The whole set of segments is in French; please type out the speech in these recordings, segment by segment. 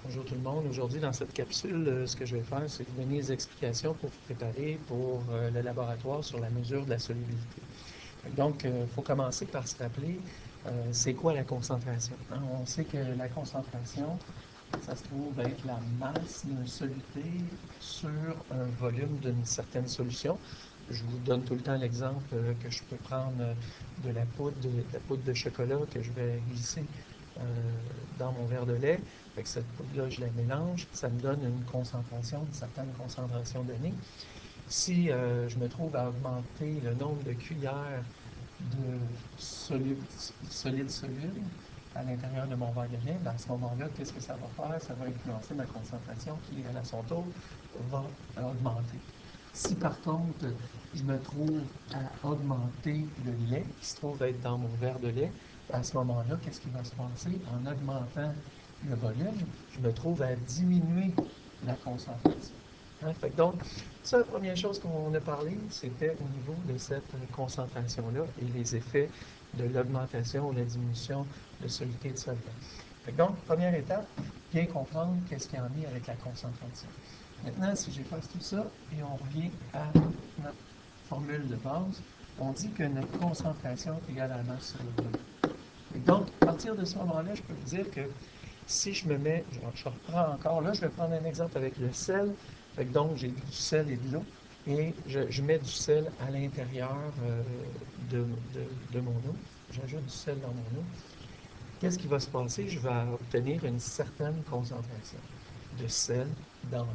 Bonjour tout le monde. Aujourd'hui, dans cette capsule, ce que je vais faire, c'est vous donner des explications pour vous préparer pour le laboratoire sur la mesure de la solubilité. Donc, il faut commencer par se rappeler, c'est quoi la concentration? Hein? On sait que la concentration, ça se trouve être la masse d'un soluté sur un volume d'une certaine solution. Je vous donne tout le temps l'exemple que je peux prendre de la poudre de chocolat que je vais glisser dans mon verre de lait. Fait que cette poudre-là, je la mélange, ça me donne une concentration, une certaine concentration donnée. Si je me trouve à augmenter le nombre de cuillères de solide soluble à l'intérieur de mon verre de lait, à ce moment-là, qu'est-ce que ça va faire? Ça va influencer ma concentration qui, à son tour, va augmenter. Si par contre, je me trouve à augmenter le lait qui se trouve être dans mon verre de lait, à ce moment-là, qu'est-ce qui va se passer? En augmentant le volume, je me trouve à diminuer la concentration. Hein? Fait que donc, ça, la première chose qu'on a parlé, c'était au niveau de cette concentration-là et les effets de l'augmentation ou la diminution de soluté de solvant. Donc, première étape, bien comprendre qu'est-ce qu'il y en est avec la concentration. Maintenant, si j'efface tout ça et on revient à notre formule de base, on dit que notre concentration est égale à la masse sur le volume. Donc, à partir de ce moment-là, je peux vous dire que si je me mets, je reprends encore, là, je vais prendre un exemple avec le sel. Donc, j'ai du sel et de l'eau et je mets du sel à l'intérieur de mon eau. J'ajoute du sel dans mon eau. Qu'est-ce qui va se passer? Je vais obtenir une certaine concentration de sel dans l'eau.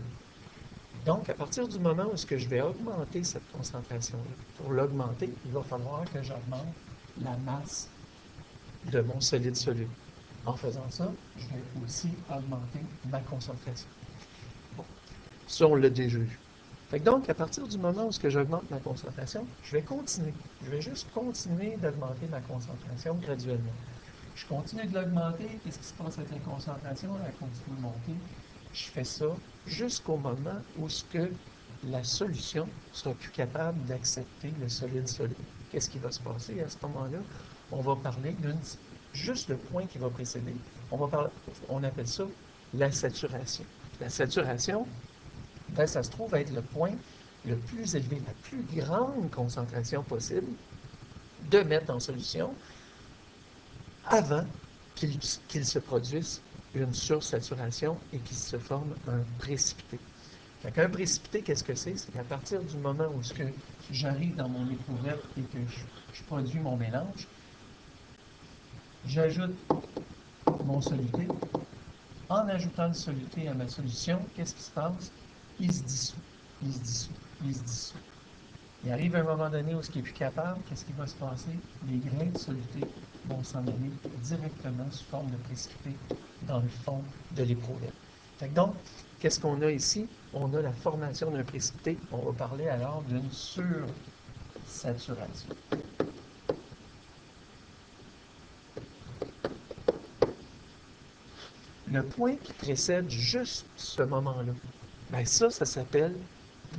Donc, à partir du moment où je vais augmenter cette concentration-là, pour l'augmenter, il va falloir que j'augmente la masse de mon solide soluble. En faisant ça, je vais aussi augmenter ma concentration. Bon, ça, on l'a déjà vu. Donc, à partir du moment où j'augmente ma concentration, je vais continuer. Je vais juste continuer d'augmenter ma concentration graduellement. Je continue de l'augmenter. Qu'est-ce qui se passe avec la concentration? Elle continue de monter. Je fais ça jusqu'au moment où la solution sera plus capable d'accepter le solide soluble. Qu'est-ce qui va se passer à ce moment-là? On va parler juste le point qui va précéder. On appelle ça la saturation. La saturation, ben, ça se trouve être le point le plus élevé, la plus grande concentration possible de mettre en solution avant qu'il se produise une sursaturation et qu'il se forme un précipité. Un précipité, qu'est-ce que c'est? C'est qu'à partir du moment où j'arrive dans mon éprouvette et que je produis mon mélange, j'ajoute mon soluté. En ajoutant le soluté à ma solution, qu'est-ce qui se passe? Il se dissout, il se dissout, il se dissout. Il arrive un moment donné où il n'est plus capable, qu'est-ce qui va se passer? Les grains de soluté vont s'en aller directement sous forme de précipité dans le fond de l'éprouvette. Donc, qu'est-ce qu'on a ici? On a la formation d'un précipité. On va parler alors d'une sursaturation. Le point qui précède juste ce moment-là, bien ça s'appelle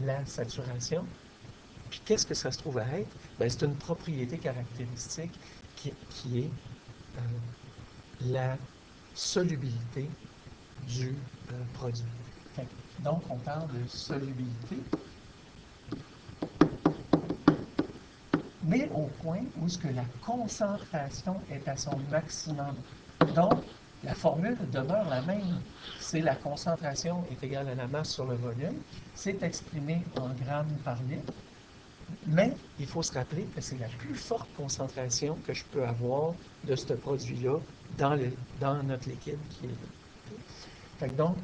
la saturation. Puis qu'est-ce que ça se trouve à être? Bien, c'est une propriété caractéristique qui est la solubilité du produit. Donc, on parle de solubilité, mais au point où la concentration est à son maximum. Donc, la formule demeure la même. C'est la concentration est égale à la masse sur le volume. C'est exprimé en grammes par litre. Mais il faut se rappeler que c'est la plus forte concentration que je peux avoir de ce produit-là dans notre liquide qui est là. Donc,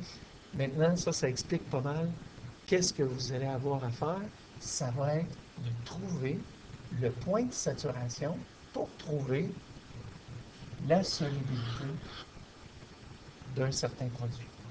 maintenant, ça explique pas mal qu'est-ce que vous allez avoir à faire. Ça va être de trouver le point de saturation pour trouver la solubilité d'un certain produit.